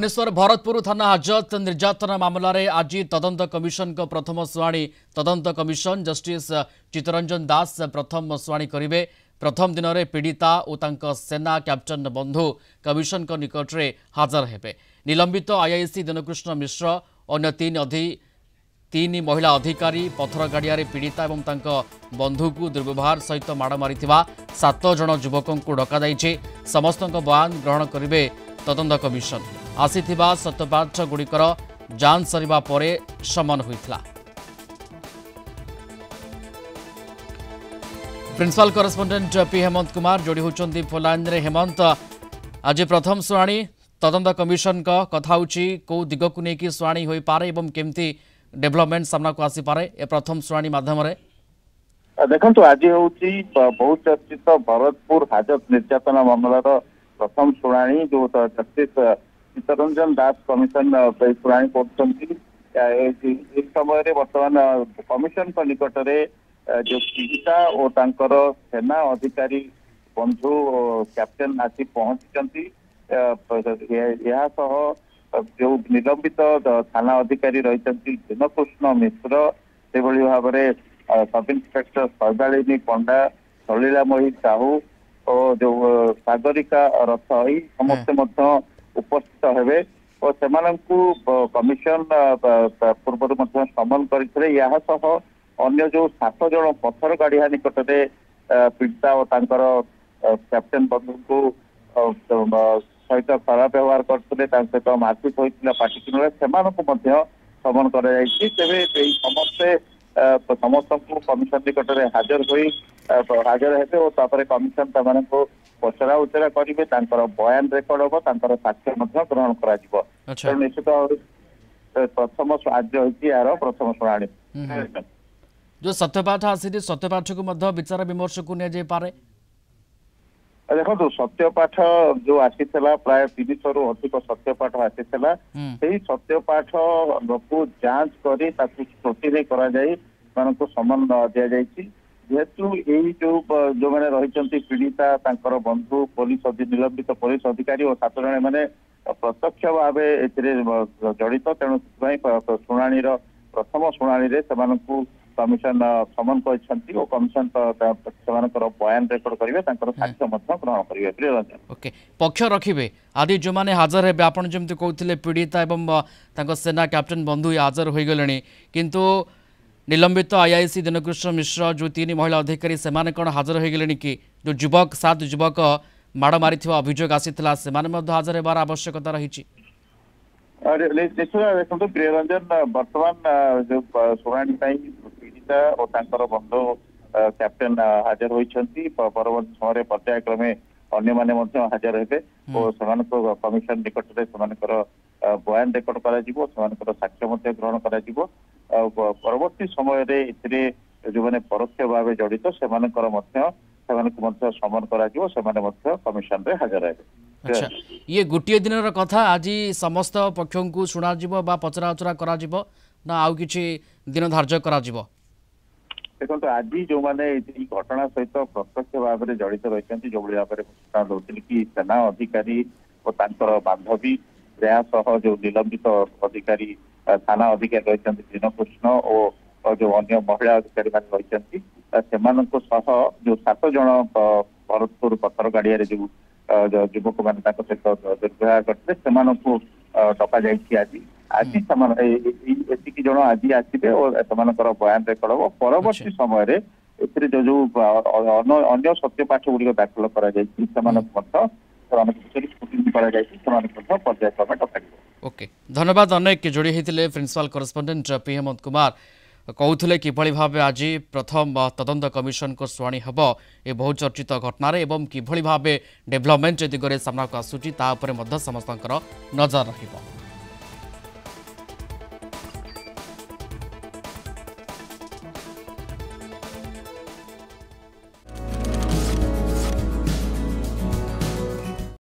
भुवनेश्वर भरतपुर थाना हाजत निर्यातना मामलें आज तदंत कमिशन का प्रथम शुणाणी तदंत कमिशन जस्टिस चित्तरंजन दास प्रथम शुणाणी करेंगे। प्रथम दिन में पीड़िता और सेना कैप्टन बंधु कमिशन निकट में हाजर हेबे। निलंबित आईआईसी दिनकृष्ण मिश्र अन्य तीन महिला अधिकारी पथर गाड़िया पीड़िता और बंधु को दुर्व्यवहार सहित माड़ मारी 7 जन युवकों को डक समस्त बयान ग्रहण करेंगे तदंत कमिशन। आसीथिबा सत्यपाठ गुड़िकर जांच सरिबा परे समन होइतला। Principal correspondent P Hemant Kumar जोड़ी होचंदी फोलाइन रे। हेमंत, आज प्रथम शुणाणी तदंत कमिशन का कथा होची को दिग को लेकिन शुणाणी होई पारे एवं केमती डेवलपमेंट सामना को आसी पारे ए प्रथम शुणाणी माध्यम रे? देखंतु आज होची बहुत चर्चित भरतपुर हाजत निर्यातना मामलार प्रथम शुणाणी जो जस्टिस चित्तरंजन दास कमिशन शुणाणी कर समय बर्तमान कमिशन निकट में जो पीड़िता और तांकर सेना अधिकारी बंधु कैप्टेन आसी पहुंची जो निलंबित थाना अधिकारी रही दिनकृष्ण मिश्र से भाव में सब इन्स्पेक्टर सौदालिनी पंडा सलिलामयी साहू और जो सागरिका रथ यही समस्ते उपस्थित हेबे और से कमिशन पूर्व समन करते अन्य जो 7 जन पथर गाड़िया निकट में पीड़िता और कैप्टेन बंधु को सहित खराब व्यवहार करते सहित मारपिट होता पाटिकिन से समन कर समस्ते समस्त कमिशन निकट में हाजर हेबे और कमिशन से पचरा उचरा करेंगे बयान रेकर्ड हम साक्ष्य ग्रहण कर निश्चित प्रथम आज यार प्रथम शुणाणी जो सत्यपाठ आसी सत्यपाठ को विचार विमर्श को नहीं पारे। देखो सत्यपाठ जो आसी प्राय 30 रु अधिक सत्यपाठ आसी सत्यपाठ को जांच कर स्क्रूटिनी कर समन दि जाए जेहेतु यही जो मैंने रही पीड़िता बंधु पुलिस निलंबित पुलिस अधिकारी और 7 जन मैंने प्रत्यक्ष भाव जड़ित तेणु शुणाणी प्रथम शुणाणी कमिशन समन कर कमिशन बयान रेकर्ड करेंगे साक्ष्य ग्रहण करेंगे। ओके, पक्ष रखिए आदि जो मैंने हाजर हे आपड़ जमी कहते पीड़िता एवं सेना कैप्टेन बंधु हाजर हो गले किंतु निलंबित आईआईसी दिनकृष्ण मिश्र जो 3 महिला अधिकारी से कौन हाजर हो गले कि जो युवक 7 युवक माड़ मारी अभियोग आसीला से हाजर होबार आवश्यकता रही। निश्चित देखो प्रियरंजन बर्तमान जो शुणाणी पीड़िता और बंधु कैप्टेन हाजर होती परवर्त समय पर्यायक्रमे अन्य माने हाजर हेबे और कमिशन निकट में बयान रेकर्ड कर साक्ष्य ग्रहण कर परवर्ती समय जो मैंने परोक्ष भाव जड़ित से समन कर कमिशन रे हाजर हेबे। अच्छा, ये गोटे दिन कथा आज समस्त पक्षों को शुणा पचरा उचरा करा ना आउ किछि दिन धार्य करा? देखो आज जो मैंने घटना सहित प्रत्यक्ष भाव में जड़ित रही जो भाव में सूचना दूसरी कि सेना अधिकारी और बांधवी सह जो निलंबित अधिकारी थाना अधिकारी रही दिनकृष्ण और जो अन्य महिला अधिकारी रही जो 7 जन भरतपुर पथर गाड़िया जो युवक मैंने सहित दुर्व्यवहार करते डक आज जन आज आसवे और बयान रेकर्ड हम परवर्ती समय जो अन्य सत्यपाठ गुड़िक दाखल कर ओके, धन्यवाद अनेक जोड़ी होते principal correspondent P Hemant Kumar कहते किभली भाव आज प्रथम तदंत कमिशन को शुणाणी हम ये बहुत चर्चित घटना एवं किभली भाव डेवलपमेंट दिगरे सामना को आसूची समस्त नजर रहिबो।